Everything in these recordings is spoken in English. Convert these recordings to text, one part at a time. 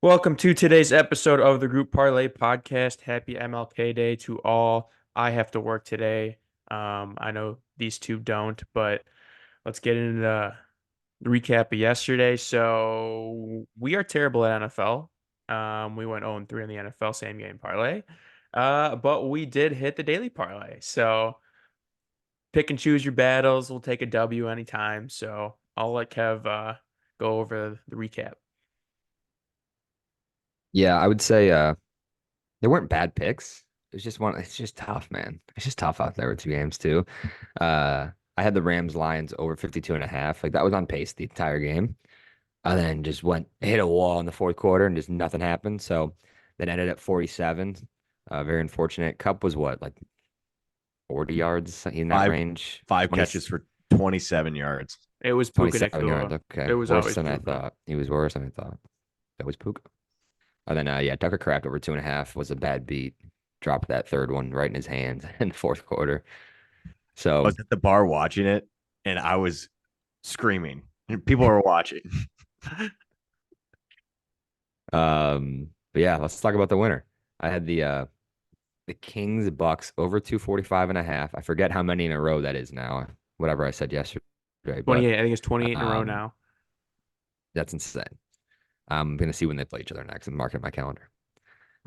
Welcome to today's episode of the Group Parlay podcast. Happy MLK Day to all. I have to work today. I know these two don't, but let's get into the recap of yesterday. So we are terrible at NFL. We went 0-3 in the NFL same game parlay. But we did hit the daily parlay. So pick and choose your battles. We'll take a W anytime. So I'll let Kev go over the recap. Yeah, I would say there weren't bad picks. It's just tough, man. It's just tough out there with two games too. I had the Rams Lions over 52 and a half. Like that was on pace the entire game. And then just hit a wall in the fourth quarter and just nothing happened. So then ended at 47. Very unfortunate. Cup was what, like 40 yards in that Five range? five 20, catches for 27 yards. It was Puka 27 yards. Nacua. Okay. It was Worse always than I Puka. thought. He was worse than I thought. That was Puka. And then yeah, Tucker Craft over 2.5 was a bad beat. Dropped that third one right in his hands in the fourth quarter. I So was at the bar watching it and I was screaming. And people were watching. but yeah, let's talk about the winner. I had the Kings Bucks over 245 and a half. I forget how many in a row that is now. Whatever I said yesterday, but 28. I think it's 28 in a row um now. that's insane. I'm gonna see when they play each other next. I'm marking my calendar.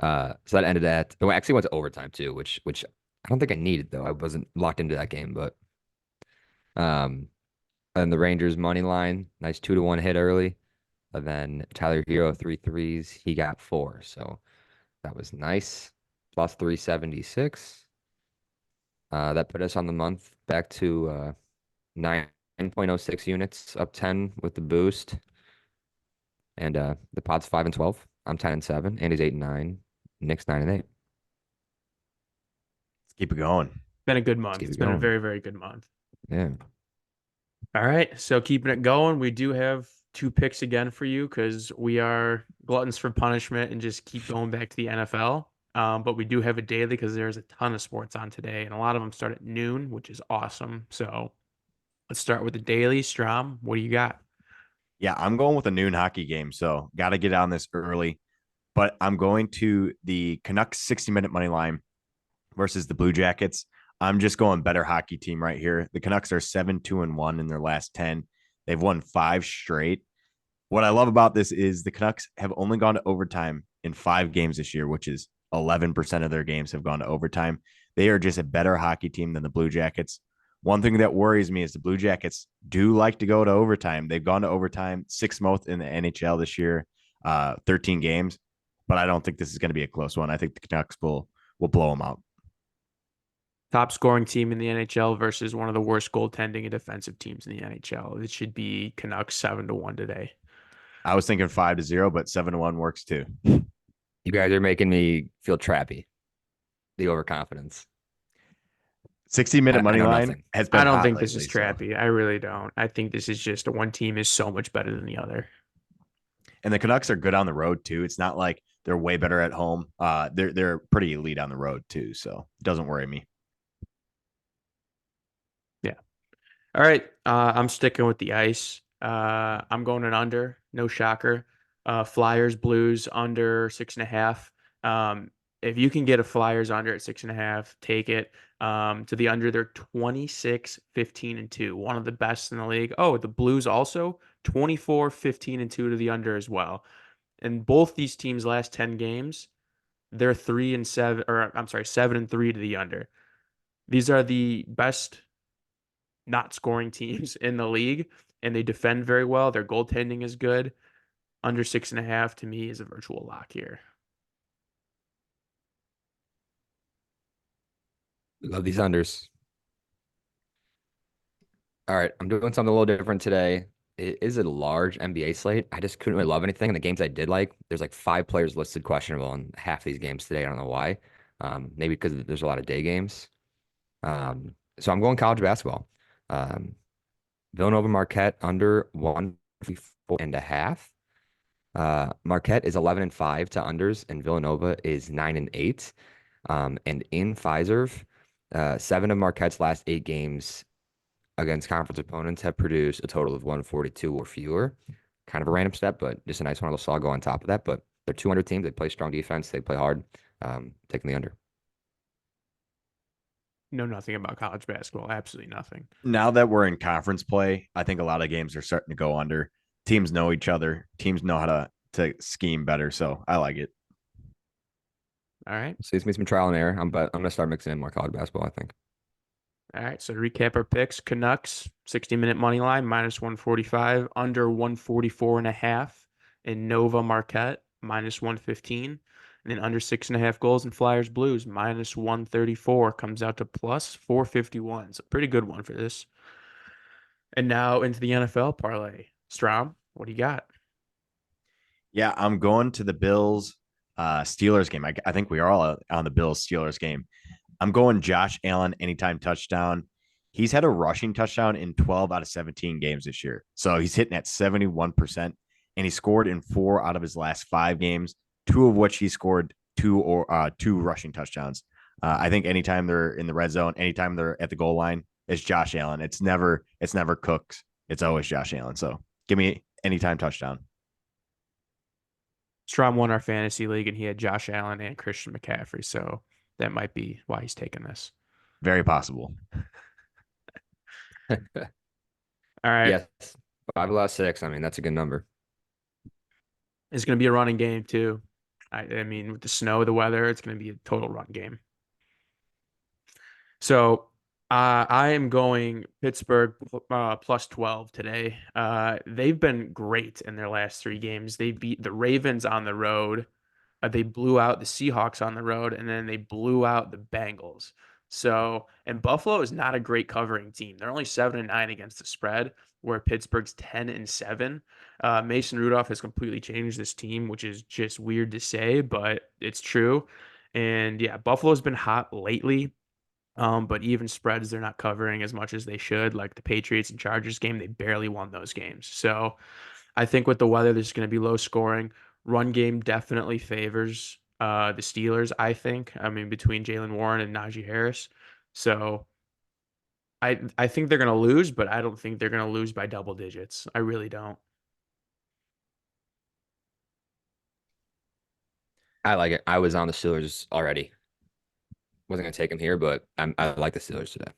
So that ended at well, actually went to overtime too, which I don't think I needed though. I wasn't locked into that game, but um and the Rangers money line, nice 2-1 hit early. And then Tyler Hero three threes, he got four. So that was nice. Plus 376. That put us on the month back to 9.06 units, up 10 with the boost. And the pod's 5 and 12. I'm 10 and 7. Andy's 8 and 9. Nick's 9 and 8. Let's keep it going. Been a good Let's month. keep It's it been a going. very, very good month. Yeah. All right. So keeping it going, we do have two picks again for you because we are gluttons for punishment and just keep going back to the NFL. But we do have a daily because there's a ton of sports on today, and a lot of them start at noon, which is awesome. So let's start with the daily. Strom, what do you got? Yeah, I'm going with a noon hockey game. So got to get on this early. But I'm going to the Canucks 60-minute money line versus the Blue Jackets. I'm just going better hockey team right here. The Canucks are 7-2-1 in their last 10. They've won five straight. What I love about this is the Canucks have only gone to overtime in 5 games this year, which is 11% of their games have gone to overtime. They are just a better hockey team than the Blue Jackets. One thing that worries me is the Blue Jackets do like to go to overtime. They've gone to overtime 6 months in the NHL this year, 13 games, but I don't think this is going to be a close one. I think the Canucks will blow them out. Top scoring team in the NHL versus one of the worst goaltending and defensive teams in the NHL. It should be Canucks 7-1 today. I was thinking 5-0, but 7-1 works too. You guys are making me feel trappy. The overconfidence. 60-minute I money know line nothing. has I been don't hot think this is lately. So, trappy. I really don't. I think this is just one team is so much better than the other. and the Canucks are good on the road too. It's not like they're way better at home. They're pretty elite on the road too. So it doesn't worry me. Yeah. All right. I'm sticking with the ice. I'm going an under. No shocker. Flyers, Blues under 6.5. If you can get a Flyers under at 6.5, take it. To the under, they're 26, 15, and 2. One of the best in the league. Oh, the Blues also 24, 15, and 2 to the under as well. And both these teams' last 10 games, they're 3-7, or I'm sorry, 7-3 to the under. These are the best not scoring teams in the league, and they defend very well. Their goaltending is good. Under 6.5 to me is a virtual lock here. Love these unders. All right, I'm doing something a little different today. It is a large NBA slate. I just couldn't really love anything. And the games I did like, there's like 5 players listed questionable in half these games today. I don't know why. Maybe because there's a lot of day games. So I'm going college basketball. Um, Villanova Marquette under 154 and a half. Marquette is 11 and 5 to unders, and Villanova is 9 and 8. And in Fiserv, 7 of Marquette's last 8 games against conference opponents have produced a total of 142 or fewer. Kind of a random step, but just a nice one. So I'll go on top of that. But They're 200 teams. They play strong defense. They play hard. Taking the under. Know nothing about college basketball. Absolutely nothing. Now that we're in conference play, I think a lot of games are starting to go under. Teams know each other. Teams know how to scheme better. So I like it. All right. So it's me some trial and error. I'm gonna start mixing in more college basketball, I think. All right. So to recap our picks, Canucks, 60-minute money line, minus 145, under 144 and a half. And Nova Marquette, minus 115. And then under 6.5 goals, and Flyers Blues, minus 134, comes out to plus 451. It's a pretty good one for this. And now into the NFL parlay. Strom, what do you got? Yeah, I'm going to the Bills Steelers game. I think we are all on the Bills Steelers game. I'm going Josh Allen anytime touchdown. He's had a rushing touchdown in 12 out of 17 games this year. So he's hitting at 71%, and he scored in 4 out of his last 5 games, 2 of which he scored two rushing touchdowns. I think anytime they're in the red zone, anytime they're at the goal line, it's Josh Allen. It's never Cooks. It's always Josh Allen. So give me anytime touchdown. Strom won our fantasy league, and he had Josh Allen and Christian McCaffrey. So that might be why he's taking this. Very possible. All right. Yes, 5 of the last 6. I mean, that's a good number. It's going to be a running game, too. I mean, with the snow, the weather, it's going to be a total run game. So I am going Pittsburgh plus 12 today. They've been great in their last 3 games. They beat the Ravens on the road. They blew out the Seahawks on the road, and then they blew out the Bengals. So, and Buffalo is not a great covering team. They're only 7-9 against the spread, where Pittsburgh's 10-7. Mason Rudolph has completely changed this team, which is just weird to say, but it's true. And yeah, Buffalo's been hot lately. But even spreads, they're not covering as much as they should. Like the Patriots and Chargers game, they barely won those games. So I think with the weather, there's going to be low scoring. Run game definitely favors the Steelers, I think. I mean, between Jalen Warren and Najee Harris. So I think they're going to lose, but I don't think they're going to lose by double digits. I really don't. I like it. I was on the Steelers already. Wasn't gonna take him here, but I like the Steelers today.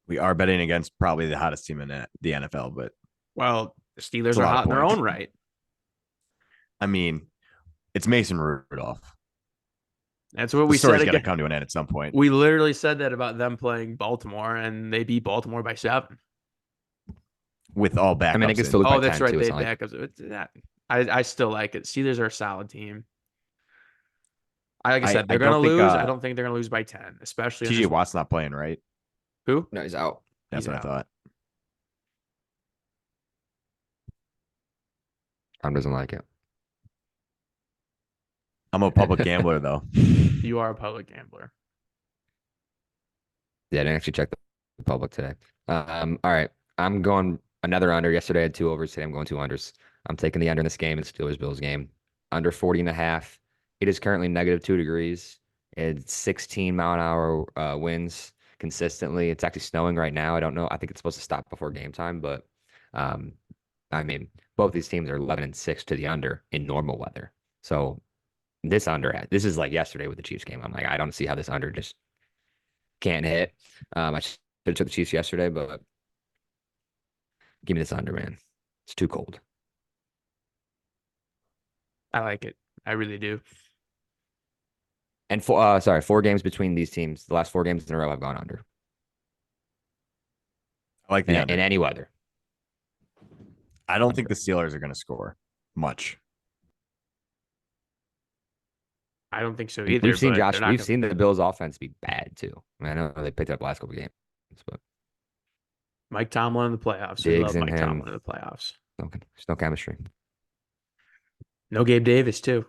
We are betting against probably the hottest team in the NFL, but Well, the it's Steelers a are lot hot of in their points. own right. I mean, it's Mason Rudolph. That's what The we said story's got to again. come to an end at some point. We literally said that about them playing Baltimore, and they beat Baltimore by 7. With all backups. I mean, it can still in. lose by Oh, that's 10 right. too. They It's not like backups. I still like it. Steelers are a solid team. Like I I said, they're don't gonna think lose. I don't think they're gonna lose by 10, especially on TJ this. Watt's not playing, right? Who? no, he's out. That's He's what out. I thought. Tom doesn't like it. I'm a public gambler though. You are a public gambler. Yeah, I didn't actually check the public today. All right. I'm going another under. Yesterday I had 2 overs. Today I'm going 2 unders. I'm taking the under in this game. It's Steelers Bills game. Under 40.5. It is currently -2 degrees. It's 16-mile-an-hour winds consistently. It's actually snowing right now. I don't know. I think it's supposed to stop before game time, but um, I mean, both these teams are 11-6 to the under in normal weather. So this is like yesterday with the Chiefs game. I'm like, I don't see how this under just can't hit. I should have took the Chiefs yesterday, but give me this under, man. It's too cold. I like it. I really do. And 4 games between these teams. The last 4 games in a row, I've gone under I like the under. in any weather. I don't think the Steelers are going to score much. I don't think so And either. we've seen but Josh. they're not We've gonna- seen the Bills' offense be bad too. I mean, I know they picked it up last couple games, but Mike Tomlin in the playoffs. We Diggs love and Mike him. Tomlin in the playoffs. there's no chemistry. No Gabe Davis too.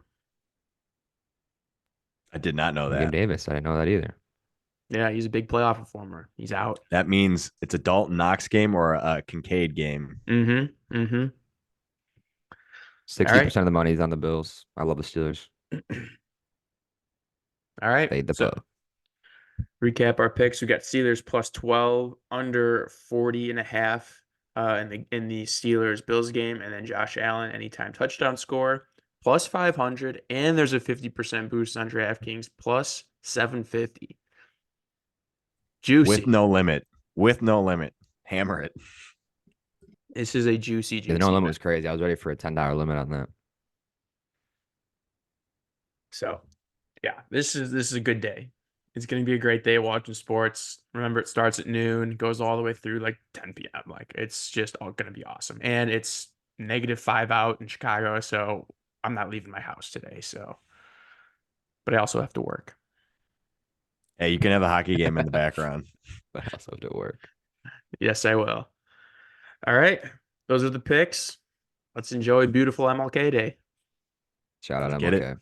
I did not know Gabe that. Davis. I didn't know that either. Yeah, he's a big playoff performer. He's out. That means it's a Dalton Knox game or a Kincaid game. Mm-hmm. Mm-hmm. 60% of the money is on the Bills. I love the Steelers. All right. Fade the So boat. recap our picks. We got Steelers plus 12, under 40.5 in the Steelers Bills game, and then Josh Allen anytime touchdown score. plus 500, and there's a 50% boost on DraftKings plus 750. With Juicy. no limit. With no limit. Hammer it. This is a juicy, Yeah, the no juicy limit bet. was crazy. I was ready for a $10 limit on that. So yeah, this is a good day. It's gonna be a great day watching sports. Remember, it starts at noon, goes all the way through like 10 p.m. Like it's just all gonna be awesome. And it's -5 out in Chicago, so I'm not leaving my house today. So, but I also have to work. Hey, you can have a hockey game in the background. But I also have to work. Yes, I will. All right. Those are the picks. Let's enjoy beautiful MLK Day. Shout out Let's get it. MLK.